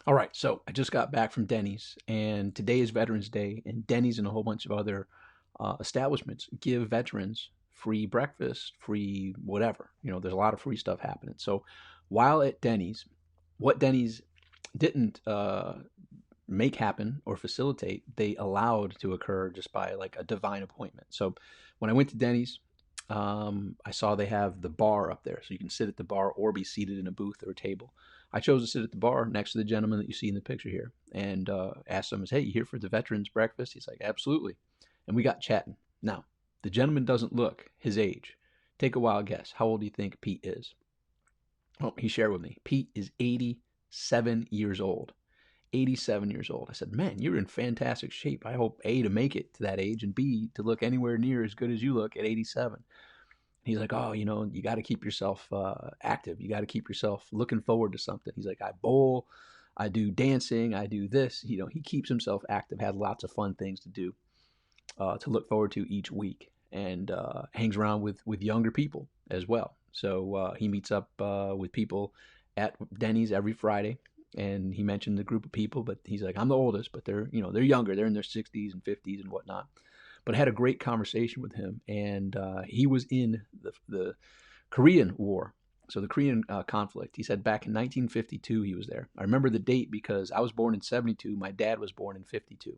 All right, so I just got back from Denny's, and today is Veterans Day, and Denny's and a whole bunch of other establishments give veterans free breakfast, free whatever. There's a lot of free stuff happening. So while at Denny's, what Denny's didn't make happen or facilitate, they allowed to occur just by like a divine appointment. So when I went to Denny's, I saw they have the bar up there, so you can sit at the bar or be seated in a booth or a table. I chose to sit at the bar next to the gentleman that you see in the picture here, and asked him, "Hey, you here for the veterans breakfast?" He's like, "Absolutely," and we got chatting. Now, the gentleman doesn't look his age. Take a wild guess. How old do you think Pete is? Oh, he shared with me. Pete is 87 years old. 87 years old. I said, "Man, you're in fantastic shape. I hope A, to make it to that age, and B, to look anywhere near as good as you look at 87. He's like, "Oh, you got to keep yourself active. You got to keep yourself looking forward to something." He's like, "I bowl, I do dancing, I do this." He keeps himself active, has lots of fun things to do, to look forward to each week, and hangs around with younger people as well. So he meets up with people at Denny's every Friday, and he mentioned the group of people, but he's like, "I'm the oldest, but they're younger. They're in their 60s and 50s and whatnot." But I had a great conversation with him, and he was in the Korean War. So the Korean conflict. He said back in 1952 he was there. I remember the date because I was born in 72. My dad was born in 52.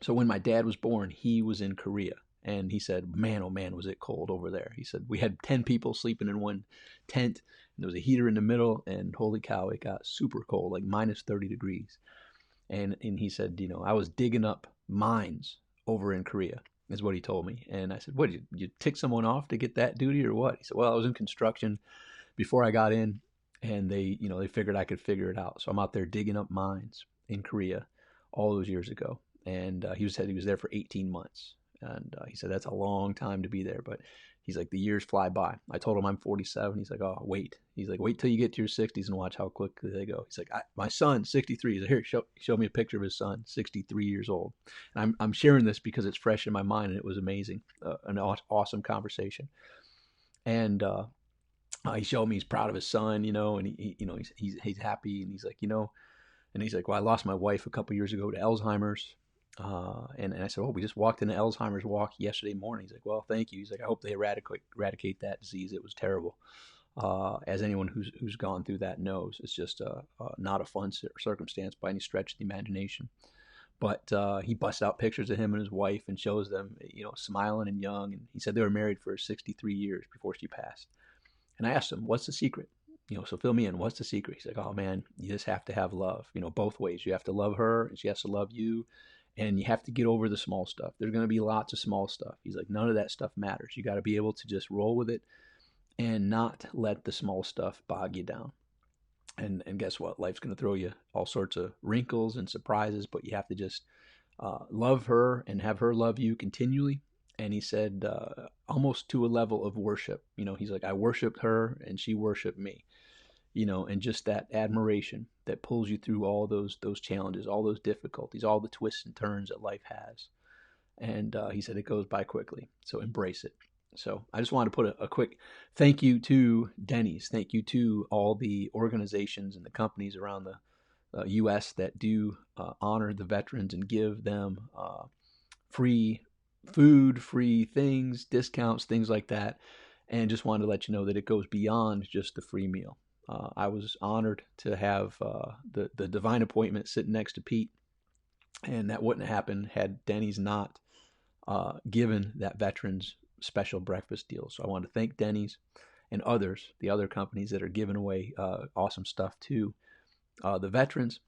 So when my dad was born, he was in Korea. And he said, "Man, oh man, was it cold over there." He said, "We had 10 people sleeping in one tent, and there was a heater in the middle, and holy cow, it got super cold, like minus 30 degrees." And he said, "I was digging up mines over in Korea," is what he told me. And I said, "What, you tick someone off to get that duty or what?" He said, "Well, I was in construction before I got in, and they figured I could figure it out. So I'm out there digging up mines in Korea all those years ago." And said he was there for 18 months. And he said that's a long time to be there, but he's like, the years fly by. I told him I'm 47. He's like, "Oh, wait." He's like, "Wait till you get to your 60s and watch how quickly they go." He's like, "My son, 63." He's like, "Here, show me a picture of his son, 63 years old." And I'm sharing this because it's fresh in my mind, and it was amazing, an awesome conversation. And he showed me he's proud of his son, and he's happy, and he's like, and he's like, "Well, I lost my wife a couple years ago to Alzheimer's." And I said, "Oh, we just walked into Alzheimer's walk yesterday morning." He's like, "Well, thank you." He's like, "I hope they eradicate that disease. It was terrible." As anyone who's gone through that knows, it's just not a fun circumstance by any stretch of the imagination. But he busts out pictures of him and his wife and shows them, smiling and young. And he said they were married for 63 years before she passed. And I asked him, "What's the secret? So fill me in. What's the secret?" He's like, "Oh man, you just have to have love. Both ways. You have to love her, and she has to love you, and you have to get over the small stuff. There's going to be lots of small stuff." He's like, "None of that stuff matters. You got to be able to just roll with it and not let the small stuff bog you down." And guess what? Life's going to throw you all sorts of wrinkles and surprises, but you have to just love her and have her love you continually. And he said, almost to a level of worship. He's like, "I worshiped her and she worshiped me." And just that admiration that pulls you through all those challenges, all those difficulties, all the twists and turns that life has. And he said it goes by quickly, so embrace it. So I just wanted to put a quick thank you to Denny's. Thank you to all the organizations and the companies around the U.S. that do honor the veterans and give them free food, free things, discounts, things like that. And just wanted to let you know that it goes beyond just the free meal. I was honored to have the divine appointment sitting next to Pete, and that wouldn't have happened had Denny's not given that veterans special breakfast deal. So I want to thank Denny's and the other companies that are giving away awesome stuff to the veterans.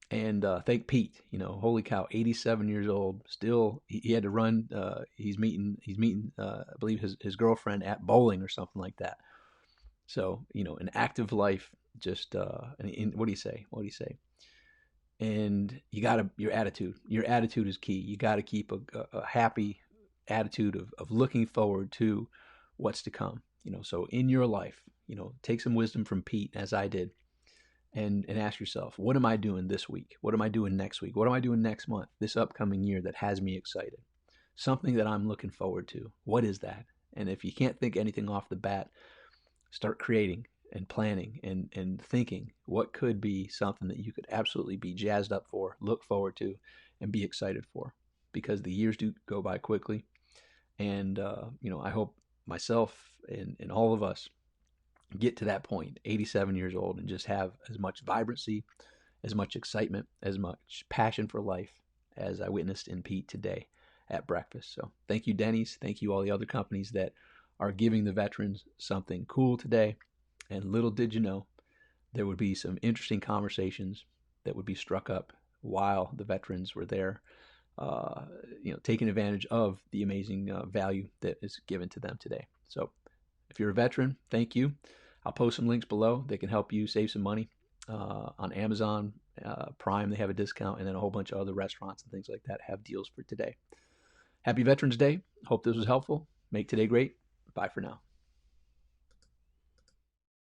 And thank Pete. Holy cow, 87 years old. Still, he had to run. He's meeting. I believe his girlfriend at bowling or something like that. So an active life. Just and what do you say? What do you say? And you gotta your attitude. Your attitude is key. You got to keep a happy attitude of looking forward to what's to come. So in your life, take some wisdom from Pete, as I did, and ask yourself, what am I doing this week? What am I doing next week? What am I doing next month? This upcoming year that has me excited. Something that I'm looking forward to. What is that? And if you can't think anything off the bat, start creating and planning and thinking what could be something that you could absolutely be jazzed up for, look forward to, and be excited for, because the years do go by quickly. And I hope myself and all of us get to that point, 87 years old, and just have as much vibrancy, as much excitement, as much passion for life as I witnessed in Pete today at breakfast. So thank you, Denny's. Thank you, all the other companies that are giving the veterans something cool today. And little did you know, there would be some interesting conversations that would be struck up while the veterans were there, uh, taking advantage of the amazing value that is given to them today. So if you're a veteran, thank you. I'll post some links below that can help you save some money on Amazon Prime. They have a discount, and then a whole bunch of other restaurants and things like that have deals for today. Happy Veterans Day. Hope this was helpful. Make today great. Bye for now.